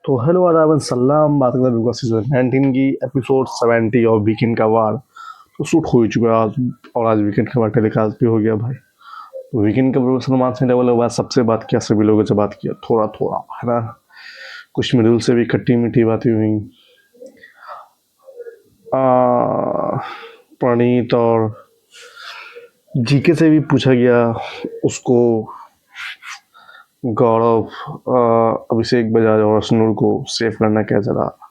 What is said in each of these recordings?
तो हेलो आदाब एंड सलाम। बात करते हैं बिग बॉस सीजन 19 की एपिसोड 70 और वीकेंड का वार। तो शूट हो ही चुका है आज, और आज वीकेंड का वार टेलीकास्ट भी हो गया भाई। तो वीकेंड के सलमान सिंह लेवल के बाद सबसे बात किया, सभी लोगों से बात किया, थोड़ा थोड़ा है ना। कुछ मिडिल से भी खट्टी मीठी बातें हुई। प्रणीत और जीके से भी पूछा गया उसको, गौरव, अभिषेक बजाज और अश्नूर को सेव करना कैसा रहा।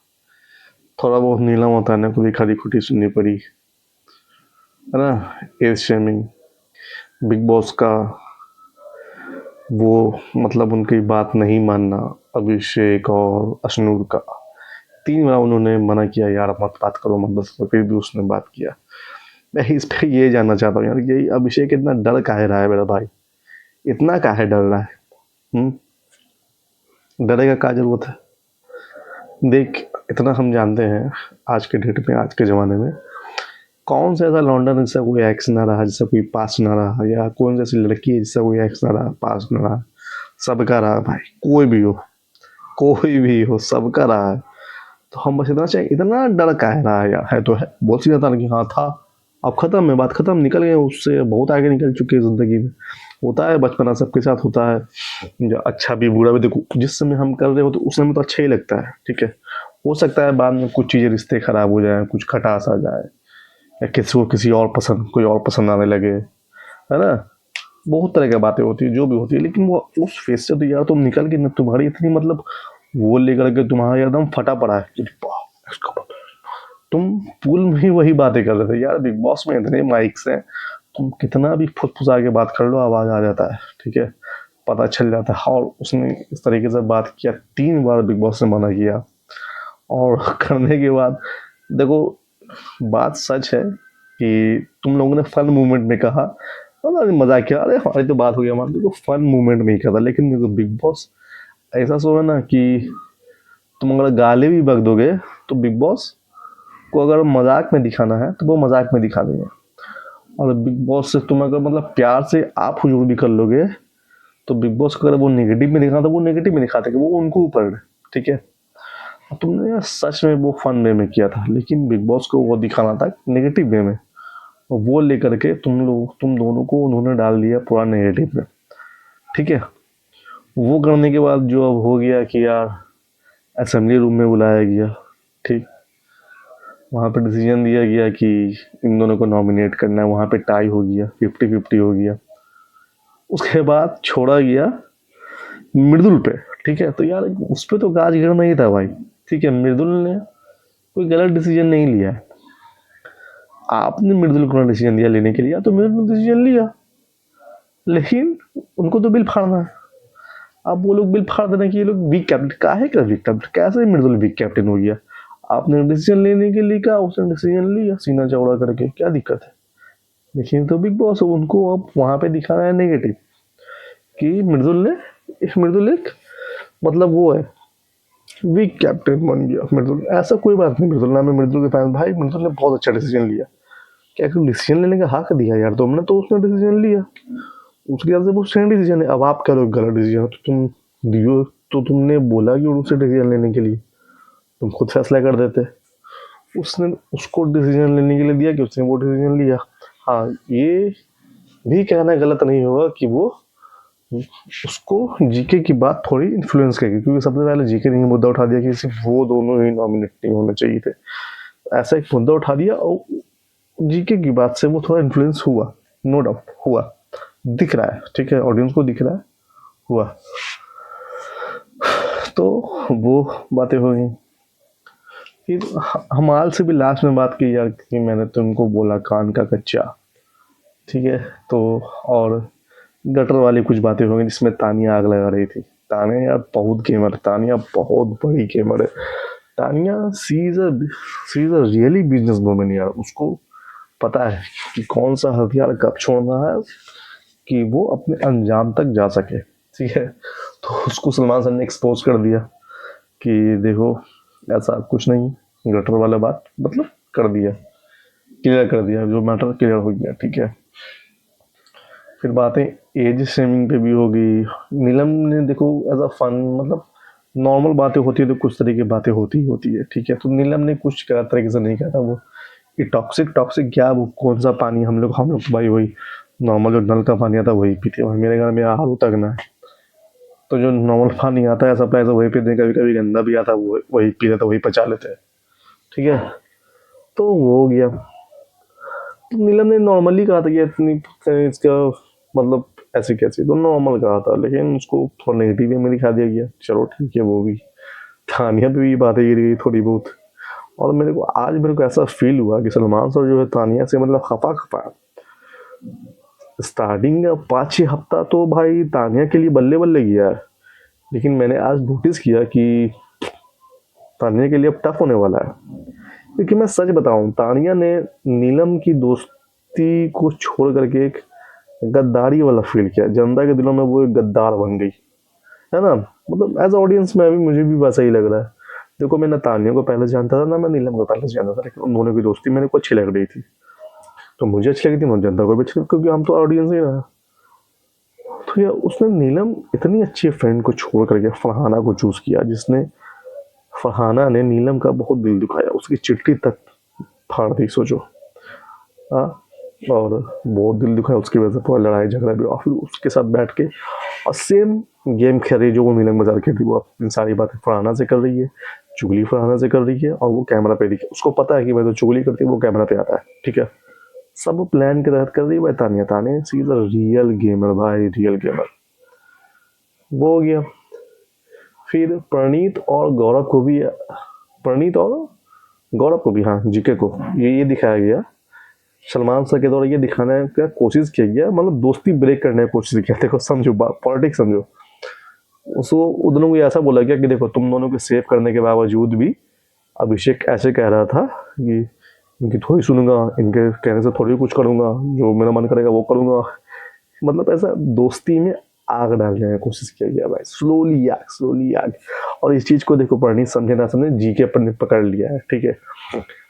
थोड़ा बहुत नीलम होता है को भी खरी खुटी सुननी पड़ी, है ना। एज शेमिंग, बिग बॉस का वो मतलब उनकी बात नहीं मानना, अभिषेक और अश्नूर का 3 बार उन्होंने मना किया, यार मत बात करो मत बस, फिर भी उसने बात किया। मैं इस पे ये जानना चाहता हूँ यार, यही अभिषेक इतना डर काहे रहा है मेरा भाई, इतना काहे डर रहा है। डरेगा का जरूरत है। देख, इतना हम जानते हैं आज के डेट में, आज के ज़माने में कौन सा ऐसा लौंडा जिसका कोई एक्स ना रहा, जिसका कोई पास ना रहा, या कौन सी ऐसी लड़की है जिसका कोई एक्स ना रहा, पास ना रहा। सबका रहा भाई, कोई भी हो, कोई भी हो, सबका रहा है। तो हम बस इतना चाहिए, इतना डर काहे रहा है यार। है तो है, बोल सीधा था कि हाँ था, अब खत्म है, बात खत्म, निकल गए उससे, बहुत आगे निकल चुके हैं ज़िंदगी में। होता है, बचपना सबके साथ होता है, जो अच्छा भी बुरा भी। देखो, जिस समय हम कर रहे हो तो उस समय तो अच्छा ही लगता है, ठीक है। हो सकता है बाद में कुछ चीज़ें, रिश्ते खराब हो जाए, कुछ खटास आ जाए, या किसी को किसी और पसंद, कोई और पसंद आने लगे, है ना। बहुत तरह की बातें होती है, जो भी होती है, लेकिन वो उस फेस से तो यार तुम निकल के ना, तुम्हारी इतनी मतलब वो लेकर के तुम्हारा एकदम फटा पड़ा है कि तुम पूल में ही वही बातें कर रहे थे यार। बिग बॉस में इतने माइक्स हैं, तुम कितना भी फुसफुसा के बात कर लो, आवाज आ जाता है, ठीक है, पता चल जाता है। और उसने इस तरीके से बात किया, 3 बार बिग बॉस ने मना किया, और करने के बाद देखो, बात सच है कि तुम लोगों ने फन मूवमेंट में कहा, मजाक किया, अरे हमारी तो बात हो गया, हमारे तो फन मूवमेंट में ही कहा था। लेकिन देखो बिग बॉस ऐसा सो है ना कि तुम अगर गाली भी बक दोगे तो बिग बॉस को अगर मजाक में दिखाना है तो वो मजाक में दिखा देंगे। और बिग बॉस से तुम अगर मतलब प्यार से आप हुजूर भी कर लोगे, तो बिग बॉस को अगर वो नेगेटिव में दिखा तो वो नेगेटिव में दिखाते, वो उनको ऊपर है, ठीक है। तुमने यार सच में वो फन वे में किया था, लेकिन बिग बॉस को वो दिखाना था नेगेटिव वे में, और वो लेकर के तुम दोनों को उन्होंने डाल दिया पूरा नेगेटिव में, ठीक है। वो करने के बाद जो अब हो गया कि यार असेंबली रूम में बुलाया गया, ठीक, वहाँ पे डिसीजन दिया गया कि इन दोनों को नॉमिनेट करना है, वहाँ पे टाई हो गया, 50-50 हो गया। उसके बाद छोड़ा गया मृदुल पे, ठीक है। तो यार उस पर तो गाज गिरना ही था भाई, ठीक है। मृदुल ने कोई गलत डिसीजन नहीं लिया है, आपने मृदुल को डिसीजन दिया लेने के लिए, तो मृदुल ने डिसीजन लिया, लेकिन उनको तो बिल फाड़ना है। अब वो लोग बिल फाड़ देना कि ये लोग वीक कैप्टन, काहे का वीक कैप्टन, कैसे मृदुल वीक कैप्टन हो गया। आपने डिसीजन लेने के लिए कहा, उसने डिसीजन लिया सीना चौड़ा करके, क्या दिक्कत है। लेकिन तो बिग बॉस उनको अब वहां पे दिखाना है नेगेटिव, कि मृदुल एक मतलब वो है, वीक कैप्टन बन गया मृदुल। ऐसा कोई बात नहीं, मृदुल नाम है, मृदुल के फैन भाई, मृदुल ने बहुत अच्छा डिसीजन लिया। क्या डिसीजन लेने का हक दिया यार तुमने, तो उसने डिसीजन लिया, उसके हिसाब से वो सही डिसीजन है। अब आप करो गलत डिसीजन, तो तुम दियो, तो तुमने बोला कि उनसे डिसीजन लेने के लिए, तुम खुद फैसला कर देते। उसने उसको डिसीजन लेने के लिए दिया कि उसने वो डिसीजन लिया। हाँ, ये भी कहना गलत नहीं होगा कि वो उसको जीके की बात थोड़ी इन्फ्लुएंस करेगी, क्योंकि सबसे पहले जीके ने मुद्दा उठा दिया कि सिर्फ वो दोनों ही नॉमिनेट नहीं होने चाहिए थे। ऐसा एक मुद्दा उठा दिया, और जीके की बात से वो थोड़ा इन्फ्लुएंस हुआ, नो डाउट हुआ, दिख रहा है, ठीक है, ऑडियंस को दिख रहा है, हुआ। तो वो बातें हो गई। फिर हमाल से भी लास्ट में बात की यार, कि मैंने तुमको बोला कान का कच्चा, ठीक है। तो और गटर वाली कुछ बातें हो गई, जिसमें तानिया आग लगा रही थी। तानिया यार बहुत गेमर, तानिया बहुत बड़ी गेमर है। Tania she is a really business woman यार। उसको पता है कि कौन सा हथियार कब छोड़ना है, कि वो अपने अंजाम तक जा सके, ठीक है। तो उसको सलमान सर ने एक्सपोज कर दिया कि देखो ऐसा कुछ नहीं, गटर वाला बात मतलब कर दिया, क्लियर कर दिया, जो मैटर क्लियर हो गया, ठीक है। फिर बातें एज शेमिंग पे भी होगी। नीलम ने देखो एज अ फन मतलब नॉर्मल बातें होती है तो कुछ तरह की बातें होती ही होती है, ठीक है। तो नीलम ने कुछ गलत तरीके से नहीं कहा था वो, कि टॉक्सिक टॉक्सिक क्या, वो कौन सा पानी, हम लोग तो भाई वही नॉर्मल जो नल का पानी आता है वही पीते हैं भाई, मेरे घर में आर तक ना है, तो जो नॉर्मल पानी आता है सप्लाई से वही पीते हैं, कभी कभी गंदा भी आता है वो वही पी लेते हैं, वही पचा लेते हैं, ठीक है। तो वो हो गया। तो नीलम ने नॉर्मली कहा था कि इतनी इसका मतलब ऐसे कैसे, तो नॉर्मल कहा था, लेकिन उसको थोड़ा नेगेटिव वे में दिखा दिया गया। चलो ठीक है, वो भी तानिया पे भी बातें गिर गई थोड़ी बहुत। और मेरे को ऐसा फील हुआ कि सलमान सर जो है तानिया से मतलब खफा खफा है। स्टार्टिंग का 5-6 हफ्ता तो भाई तानिया के लिए बल्ले बल्ले गया है, लेकिन मैंने आज नोटिस किया कि तानिया के लिए अब टफ होने वाला है। क्योंकि मैं सच बताऊं, तानिया ने नीलम की दोस्ती को छोड़ करके एक गद्दारी वाला फील किया, जनता के दिलों में वो एक गद्दार बन गई, है ना। मतलब एज ऑडियंस में अभी मुझे भी वैसा ही लग रहा है। देखो, मैं ना तानिया को पहले से जानता था ना मैं नीलम को पहले से जानता था, लेकिन उन दोनों की दोस्ती मेरे को अच्छी लग रही थी, तो मुझे अच्छी लगी थी, मुझे जनता को भी अच्छी लगी, क्योंकि हम तो ऑडियंस ही रहा। तो यार उसने नीलम इतनी अच्छी फ्रेंड को छोड़ करके फरहाना को चूज किया, जिसने फरहाना ने नीलम का बहुत दिल दुखाया, उसकी चिट्ठी तक फाड़ दी, सोचो। हाँ। और बहुत दिल दुखाया उसकी वजह से, पूरा लड़ाई झगड़ा भी, और फिर उसके साथ बैठ के और सेम गेम खेल रही है जो वो नीलम बाजार खेल रही है। वो अपनी सारी बातें फरहाना से कर रही है, चुगली फरहाना से कर रही है, और वो कैमरा पे दिखे, उसको पता है कि मैं तो चुगली करती हूँ, वो कैमरा पे आता है, ठीक है। सब प्लान के तहत कर रही है भाई Tania. Tania she is a real gamer भाई, रियल गेमर। वो हो गया। फिर प्रणीत और गौरव को भी, हाँ जीके को ये दिखाया गया। सलमान सर के द्वारा ये दिखाने का कोशिश किया गया, मतलब दोस्ती ब्रेक करने की कोशिश किया। देखो समझो, पॉलिटिक्स समझो। उसको उन दोनों को ऐसा बोला गया कि देखो, तुम दोनों को सेव करने के बावजूद भी अभिषेक ऐसे कह रहा था कि इनकी थोड़ी सुनूंगा, इनके कहने से थोड़ी कुछ करूंगा, जो मेरा मन करेगा वो करूंगा। मतलब ऐसा दोस्ती में आग डालने की कोशिश किया गया भाई, स्लोली आग, स्लोली आग। और इस चीज को देखो, पढ़नी समझे ना समझे, जी के अपन ने पकड़ लिया है, ठीक है।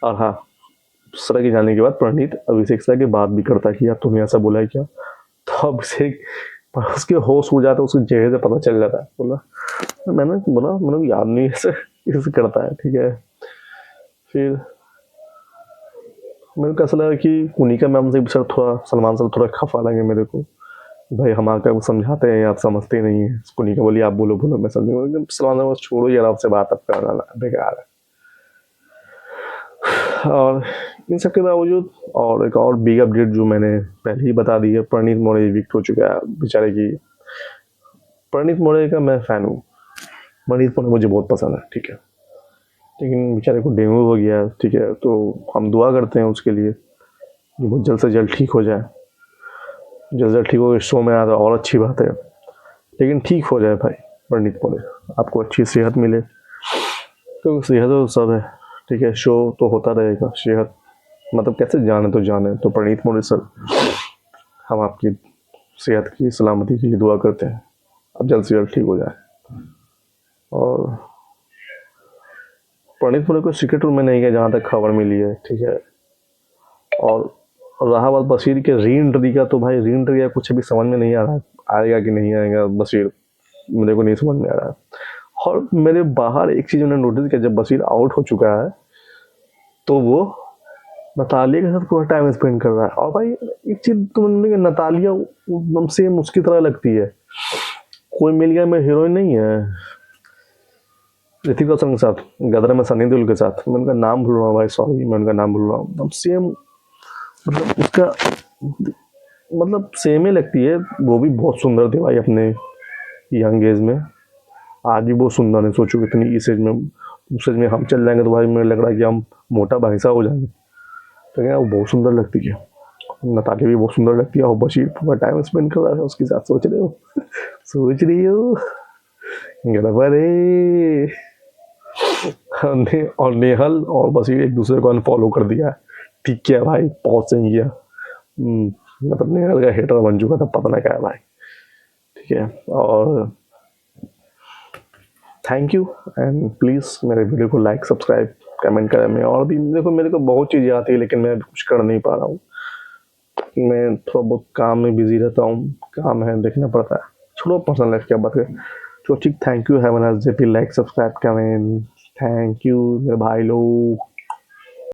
और हाँ, सर के जाने के बाद प्रणीत अभिषेक सर की बात भी करता है कि यार तुम्हें ऐसा बोला है क्या, तो अभिषेक उसके होश उड़ जाता है, उसके चेहरे से पता चल जाता है। मैंने बोला मैंने को याद नहीं ऐसे ऐसे करता है, ठीक है। फिर मेरे को ऐसा लगा कि कुनिका मैम से सर थोड़ा, सलमान सर थोड़ा खफा लगे मेरे को, भाई हम आकर समझाते हैं आप समझते नहीं है। कुनिका बोली आप बोलो बोलो मैं समझूंगा। सलमान सर छोड़ो यार, आपसे बात अब करना बेकार है। और इन सब के बावजूद, और एक और बिग अपडेट जो मैंने पहले ही बता दी है, प्रणीत मोरे विक्ट हो चुका है बेचारे की। प्रणीत मोरे का मैं फ़ैन हूँ, प्रणीत मोरे मुझे बहुत पसंद है, ठीक है। लेकिन बेचारे को डेंगू हो गया है, ठीक है, तो हम दुआ करते हैं उसके लिए कि वो जल्द से जल्द ठीक हो जाए। जल्द से जल्द ठीक हो शो में आ जाए और अच्छी बात है, लेकिन ठीक हो जाए भाई प्रणीत मोरे, आपको अच्छी सेहत मिले, तो सेहत तो सब है, ठीक है। शो तो होता रहेगा, सेहत मतलब कैसे जाने तो जाने, तो प्रणीत मोरे सर, हम आपकी सेहत की सलामती के लिए दुआ करते हैं, अब जल्द से जल्द ठीक हो जाए। और प्रणीत मोरे को सीक्रेट रूम में नहीं गया जहाँ तक खबर मिली है, ठीक है। और रहा बात बशीर के री एंट्री का, तो भाई री एंट्री का कुछ अभी समझ में नहीं आ रहा है, आएगा कि नहीं आएगा बशीर, मेरे को नहीं समझ में आ रहा है। और मेरे बाहर एक चीज़ मैंने नोटिस किया, जब बशीर आउट हो चुका है तो वो नतालिया के साथ पूरा टाइम स्पेंड कर रहा है। और भाई एक चीज तुमने, नतालिया एकदम सेम उसकी तरह लगती है, कोई मिल गया मैं हीरोइन नहीं है। ऋतिक रोशन के साथ गदर में सनी देओल के साथ, मैं उनका नाम भूल रहा हूँ भाई, सॉरी मैं उनका नाम भूल रहा हूँ, एकदम सेम, मतलब उसका मतलब सेम ही लगती है। वो भी बहुत सुंदर थी भाई अपने यंग एज में, आज भी बहुत सुंदर है। सोचो इतनी इस एज में, उस एज में हम चल जाएंगे तो भाई मुझे लग रहा है कि हम मोटा भैंसा हो जाएंगे। तो क्या वो बहुत सुंदर लगती है, नतालिया भी बहुत सुंदर लगती है, और बशीर पूरा टाइम स्पेंड कर रहा है उसके साथ, सोच रहे हो सोच रही हो गड़बड़े। और नेहल और बशीर एक दूसरे को अनफॉलो कर दिया है, ठीक किया भाई, बहुत सही किया। मतलब नेहल का हेटर बन चुका था, पता ना क्या है भाई, ठीक है। और थैंक यू, एंड प्लीज़ मेरे वीडियो को लाइक सब्सक्राइब कमेंट करें। मैं और भी देखो, मेरे को बहुत चीज़ें आती है, लेकिन मैं कुछ कर नहीं पा रहा हूँ, मैं थोड़ा बहुत काम में बिजी रहता हूँ, काम है देखना पड़ता है। छोड़ो पर्सनल लाइफ क्या बात है, तो ठीक, thank you, have a nice day, like subscribe comment, thank you मेरे भाई लोग।